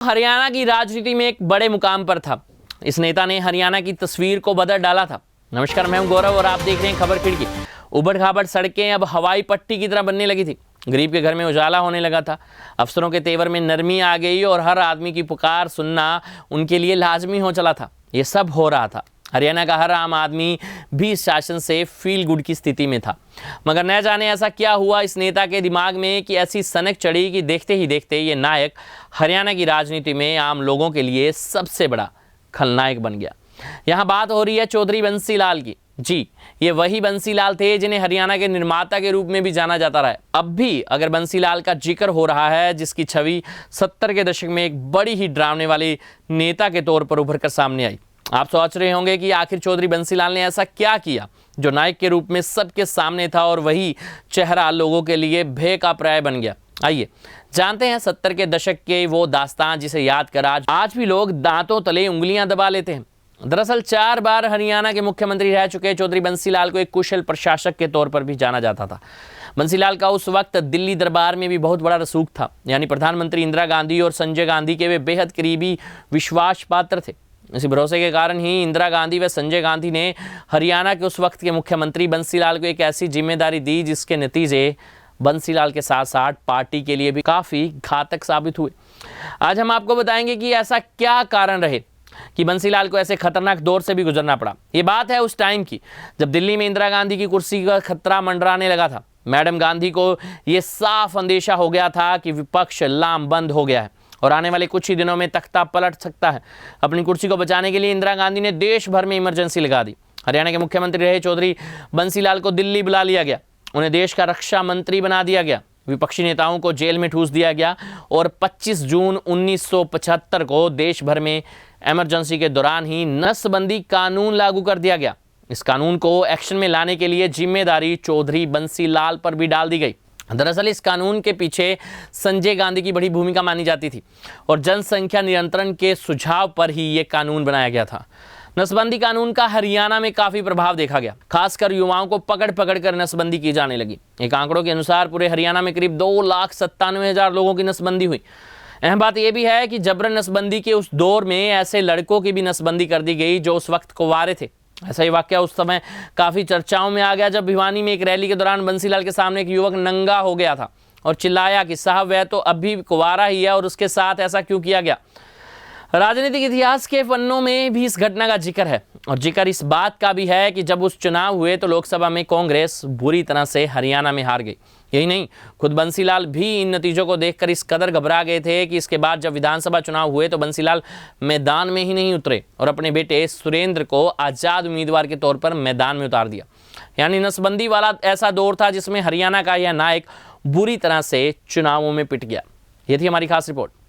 हरियाणा की राजनीति में एक बड़े मुकाम पर था। इस नेता ने हरियाणा की तस्वीर को बदल डाला था। नमस्कार, मैं हूं गौरव और आप देख रहे हैं खबर खिड़की। उबड़ खाबड़ सड़कें अब हवाई पट्टी की तरह बनने लगी थी। गरीब के घर में उजाला होने लगा था। अफसरों के तेवर में नरमी आ गई और हर आदमी की पुकार सुनना उनके लिए लाजमी हो चला था। ये सब हो रहा था। हरियाणा का हर आम आदमी भी इस शासन से फील गुड की स्थिति में था। मगर न जाने ऐसा क्या हुआ इस नेता के दिमाग में कि ऐसी सनक चढ़ी कि देखते ही देखते ये नायक हरियाणा की राजनीति में आम लोगों के लिए सबसे बड़ा खलनायक बन गया। यहाँ बात हो रही है चौधरी बंसी लाल की। जी, ये वही बंसी लाल थे जिन्हें हरियाणा के निर्माता के रूप में भी जाना जाता रहा है। अब भी अगर बंसी लाल का जिक्र हो रहा है, जिसकी छवि 70 के दशक में एक बड़ी ही डरावने वाले नेता के तौर पर उभर कर सामने आई। आप सोच रहे होंगे कि आखिर चौधरी बंसी लाल ने ऐसा क्या किया जो नायक के रूप में सबके सामने था और वही चेहरा लोगों के लिए भय का पर्याय बन गया। आइए जानते हैं 70 के दशक के वो दास्तान जिसे याद कर आज भी लोग दांतों तले उंगलियां दबा लेते हैं। दरअसल 4 बार हरियाणा के मुख्यमंत्री रह चुके चौधरी बंसी लाल को एक कुशल प्रशासक के तौर पर भी जाना जाता था। बंसी लाल का उस वक्त दिल्ली दरबार में भी बहुत बड़ा रसूख था। यानी प्रधानमंत्री इंदिरा गांधी और संजय गांधी के वे बेहद करीबी विश्वास पात्र थे। इसी भरोसे के कारण ही इंदिरा गांधी व संजय गांधी ने हरियाणा के उस वक्त के मुख्यमंत्री बंसी लाल को एक ऐसी जिम्मेदारी दी जिसके नतीजे बंसी लाल के साथ साथ पार्टी के लिए भी काफ़ी घातक साबित हुए। आज हम आपको बताएंगे कि ऐसा क्या कारण रहे कि बंसी लाल को ऐसे खतरनाक दौर से भी गुजरना पड़ा। ये बात है उस टाइम की जब दिल्ली में इंदिरा गांधी की कुर्सी का खतरा मंडराने लगा था। मैडम गांधी को ये साफ अंदेशा हो गया था कि विपक्ष लामबंद हो गया है और आने वाले कुछ ही दिनों में तख्ता पलट सकता है। अपनी कुर्सी को बचाने के लिए इंदिरा गांधी ने देश भर में इमरजेंसी लगा दी। हरियाणा के मुख्यमंत्री रहे चौधरी बंसी लाल को दिल्ली बुला लिया गया। उन्हें देश का रक्षा मंत्री बना दिया गया। विपक्षी नेताओं को जेल में ठूस दिया गया और 25 जून 1975 को देश भर में इमरजेंसी के दौरान ही नसबंदी कानून लागू कर दिया गया। इस कानून को एक्शन में लाने के लिए जिम्मेदारी चौधरी बंसी लाल पर भी डाल दी गई। दरअसल इस कानून के पीछे संजय गांधी की बड़ी भूमिका मानी जाती थी और जनसंख्या नियंत्रण के सुझाव पर ही ये कानून बनाया गया था। नसबंदी कानून का हरियाणा में काफी प्रभाव देखा गया। खासकर युवाओं को पकड़ पकड़ कर नसबंदी की जाने लगी। एक आंकड़ों के अनुसार पूरे हरियाणा में करीब 2,97,000 लोगों की नसबंदी हुई। अहम बात यह भी है कि जबरन नसबंदी के उस दौर में ऐसे लड़कों की भी नसबंदी कर दी गई जो उस वक्त कुंवारे थे। ऐसा ही वाकया उस समय काफी चर्चाओं में आ गया जब भिवानी में एक रैली के दौरान बंसी लाल के सामने एक युवक नंगा हो गया था और चिल्लाया कि साहब वह तो अभी कुंवारा ही है और उसके साथ ऐसा क्यों किया गया। राजनीतिक इतिहास के पन्नों में भी इस घटना का जिक्र है और जिक्र इस बात का भी है कि जब उस चुनाव हुए तो लोकसभा में कांग्रेस बुरी तरह से हरियाणा में हार गई। यही नहीं, खुद बंसी लाल भी इन नतीजों को देखकर इस कदर घबरा गए थे कि इसके बाद जब विधानसभा चुनाव हुए तो बंसी लाल मैदान में ही नहीं उतरे और अपने बेटे सुरेंद्र को आज़ाद उम्मीदवार के तौर पर मैदान में उतार दिया। यानी नसबंदी वाला ऐसा दौर था जिसमें हरियाणा का यह नायक बुरी तरह से चुनावों में पिट गया। ये थी हमारी खास रिपोर्ट।